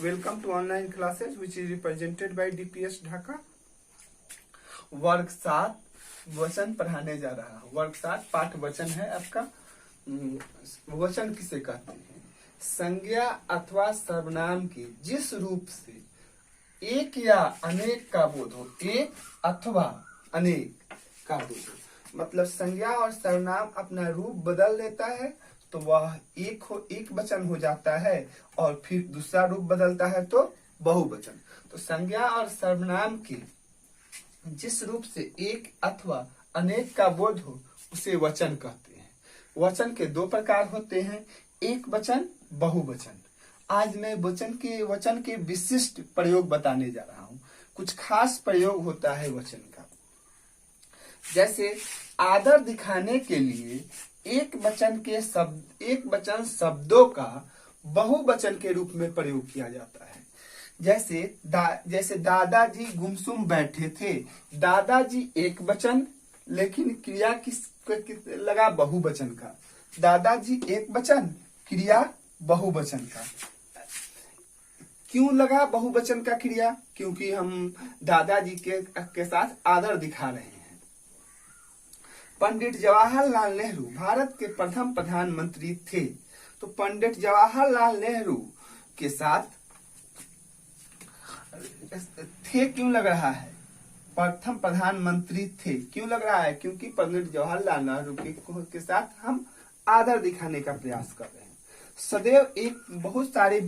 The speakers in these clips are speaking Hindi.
Welcome to online classes which is represented by DPS Dhaka. वर्ग 7 वचन पढ़ाने जा रहा हूँ। वर्ग 7 पाठ वचन है आपका। वचन किसे कहते हैं? संज्ञा अथवा सर्वनाम के जिस रूप से एक या अनेक का बोध हो, एक अथवा अनेक का बोध हो। मतलब संज्ञा और सर्वनाम अपना रूप बदल देता है तो वह एक वचन हो जाता है और फिर दूसरा रूप बदलता है तो बहुवचन। तो संज्ञा और सर्वनाम के जिस रूप से एक अथवा अनेक का बोध हो उसे वचन कहते हैं। वचन के दो प्रकार होते हैं, एक वचन, बहुवचन। आज मैं वचन के विशिष्ट प्रयोग बताने जा रहा हूँ। कुछ खास प्रयोग होता है वचन का। जैसे आदर दिखाने के लिए एक वचन शब्दों का बहुवचन के रूप में प्रयोग किया जाता है। जैसे दादाजी गुमसुम बैठे थे। दादाजी एक वचन, लेकिन क्रिया किस लगा? बहुवचन का। दादाजी एक वचन, क्रिया बहुवचन का। क्यों लगा बहुवचन का क्रिया? क्योंकि हम दादाजी के साथ आदर दिखा रहे हैं। पंडित जवाहरलाल नेहरू भारत के प्रथम प्रधानमंत्री थे। तो पंडित जवाहरलाल नेहरू के साथ थे क्यों लग रहा है? प्रथम प्रधानमंत्री थे क्यों लग रहा है? क्योंकि पंडित जवाहरलाल नेहरू के साथ हम आदर दिखाने का प्रयास कर रहे हैं। सदैव एक बहुत सारे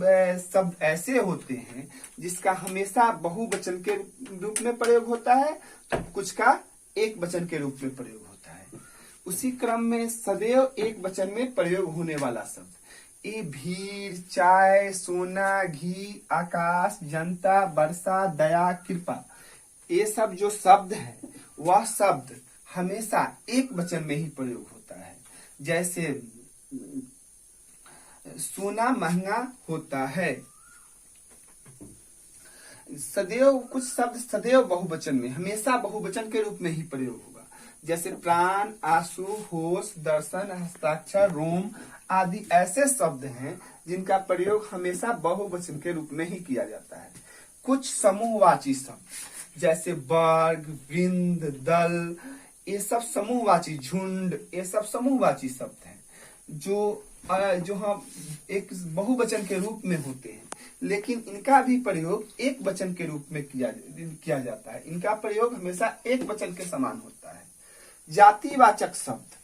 शब्द ऐसे होते हैं जिसका हमेशा बहुवचन के रूप में प्रयोग होता है, तो कुछ का एक वचन के रूप में प्रयोग होता है। उसी क्रम में सदैव एक वचन में प्रयोग होने वाला शब्द ये भीड़, चाय, सोना, घी, आकाश, जनता, वर्षा, दया, कृपा, ये सब जो शब्द है वह शब्द हमेशा एक वचन में ही प्रयोग होता है। जैसे सोना महंगा होता है, सदैव कुछ शब्द सदैव बहुवचन में, हमेशा बहुवचन के रूप में ही प्रयोग होगा। जैसे प्राण, आंसू, होश, दर्शन, हस्ताक्षर, रोम आदि ऐसे शब्द हैं जिनका प्रयोग हमेशा बहुवचन के रूप में ही किया जाता है। कुछ समूहवाची शब्द जैसे वर्ग, वृंद, दल, ये सब समूहवाची, झुंड, ये सब समूहवाची शब्द हैं जो हम एक बहुवचन के रूप में होते हैं, लेकिन इनका भी प्रयोग एक वचन के रूप में किया जाता है। इनका प्रयोग हमेशा एक वचन के समान होता है। जातिवाचक शब्द,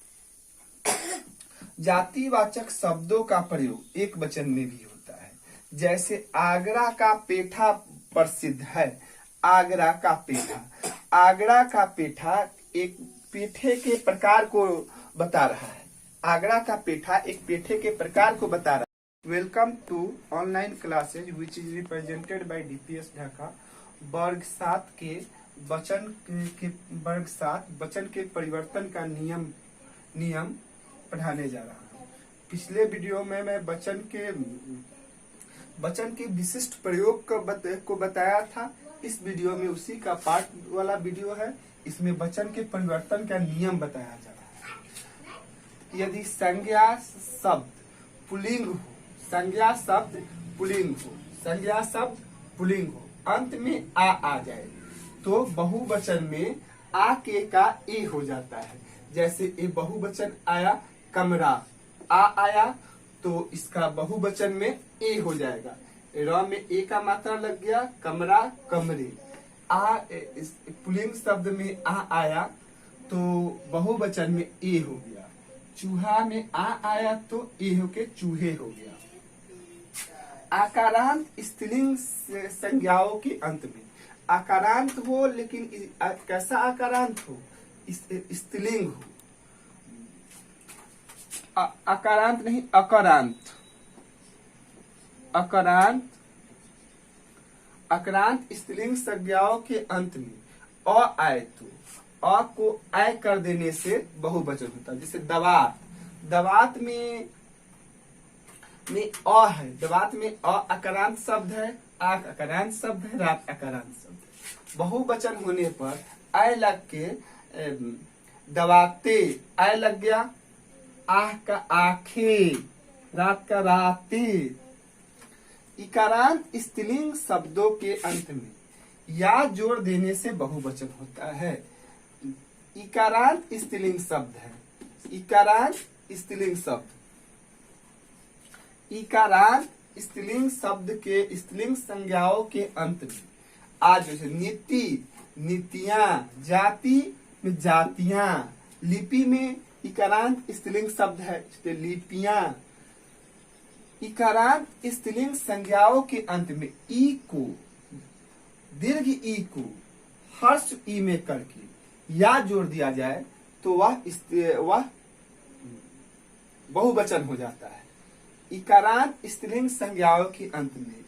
जातिवाचक शब्दों का प्रयोग एक वचन में भी होता है। जैसे आगरा का पेठा प्रसिद्ध है। आगरा का पेठा, आगरा का पेठा एक पेठे के प्रकार को बता रहा है। आगरा का पेठा एक पेठे के प्रकार को बता रहा है। Welcome to online classes which is represented by DPS Dhaka. वर्ग 7 के वचन के परिवर्तन का नियम पढ़ाने जा रहा हूँ। पिछले वीडियो में मैं वचन के विशिष्ट प्रयोग को बताया था। इस वीडियो में उसी का पार्ट वाला वीडियो है। इसमें वचन के परिवर्तन का नियम बताया जा रहा है। यदि संज्ञा शब्द पुल्लिंग हो, संज्ञा शब्द पुल्लिंग हो, अंत में आ जाए तो बहुवचन में आ के का ए हो जाता है। जैसे ए बहुवचन आया कमरा, आ आया तो इसका बहुवचन में ए हो जाएगा। र में ए का मात्रा लग गया, कमरा, कमरे। पुल्लिंग शब्द में आ आया तो बहुवचन में ए हो गया। चूहा में आ आया तो ए होके चूहे हो गया। आकारांत स्त्रीलिंग संज्ञाओं के अंत में, आकारांत हो लेकिन कैसा आकारांत हो? स्त्रीलिंग हो। आकारांत नहीं, अकारांत। अकारांत स्त्रीलिंग संज्ञाओं के अंत में अ आए तो अ को आय कर देने से बहुवचन होता है। जैसे दवात, दवात में अ है, दवात में अ अकारांत शब्द है, आक अकारांत शब्द है, रात अकारांत शब्द है। बहुवचन होने पर आय लग के दवाते आय लग गया। आह का आखे, रात का राते। इकारांत स्त्रीलिंग शब्दों के अंत में या जोड़ देने से बहुवचन होता है। इकारांत स्त्रीलिंग शब्द है। इकारांत स्त्रीलिंग शब्द, इकारांत स्त्रीलिंग शब्द के स्त्रीलिंग संज्ञाओं के अंत में आज जैसे नीति, नीतियां, जाति में जातियां, लिपि में इकारांत स्त्रीलिंग शब्द है, लिपियां। इकारांत स्त्रीलिंग संज्ञाओं के अंत में ई को, दीर्घ ई को हर्ष ई में करके या जोड़ दिया जाए तो वह बहुवचन हो जाता है। इकारांत स्त्रीलिंग संज्ञाओं के अंत में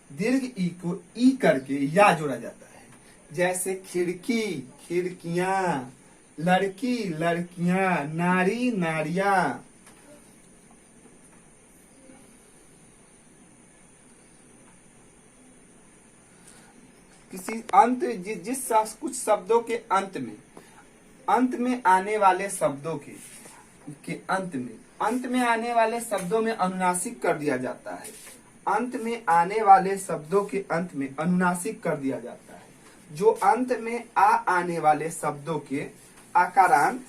दीर्घ ई को ई करके या जोड़ा जाता है। जैसे खिड़की, खिड़कियां, लड़की, लड़कियां, नारी, नारियां। किसी अंत जिस कुछ शब्दों के अंत में आने वाले शब्दों के अंत में आने वाले शब्दों में अनुनासिक कर दिया जाता है। अंत में आने वाले शब्दों के अंत में अनुनासिक कर दिया जाता है। जो अंत में आने वाले शब्दों के आकारांत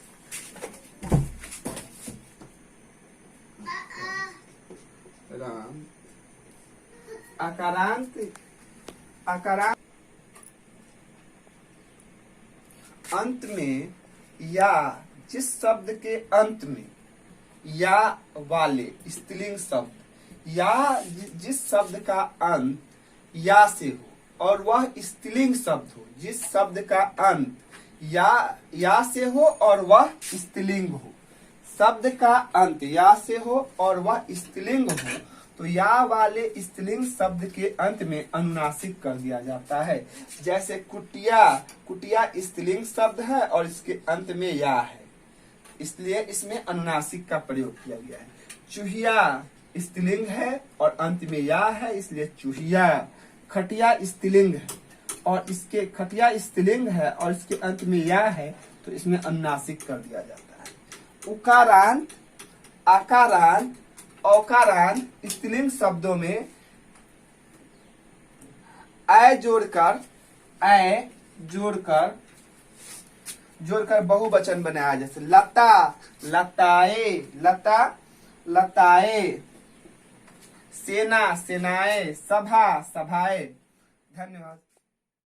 अंत में या जिस शब्द के अंत में या वाले स्त्रीलिंग शब्द या जिस शब्द का अंत या से हो और वह स्त्रीलिंग शब्द हो, जिस शब्द का अंत या से हो और वह स्त्रीलिंग हो, शब्द का अंत या से हो और वह स्त्रीलिंग हो तो या वाले स्त्रीलिंग शब्द के अंत में अनुनासिक कर दिया जाता है। जैसे कुटिया, कुटिया स्त्रीलिंग शब्द है और इसके अंत में या है, इसलिए इसमें अनुनासिक का प्रयोग किया गया है। चूहिया स्त्रीलिंग है और अंत में या है, इसलिए चूहिया। खटिया स्त्रीलिंग है और इसके खटिया स्त्रीलिंग है और इसके अंत में या है, तो इसमें अनुनासिक कर दिया जाता है। उकारांत, आकारांत, औकारांत स्त्रीलिंग शब्दों में जोड़कर बहुवचन बनाया। जैसे लता, लताए, लता, लताए। सेना, सेनाएं। सभा, सभाएं। धन्यवाद।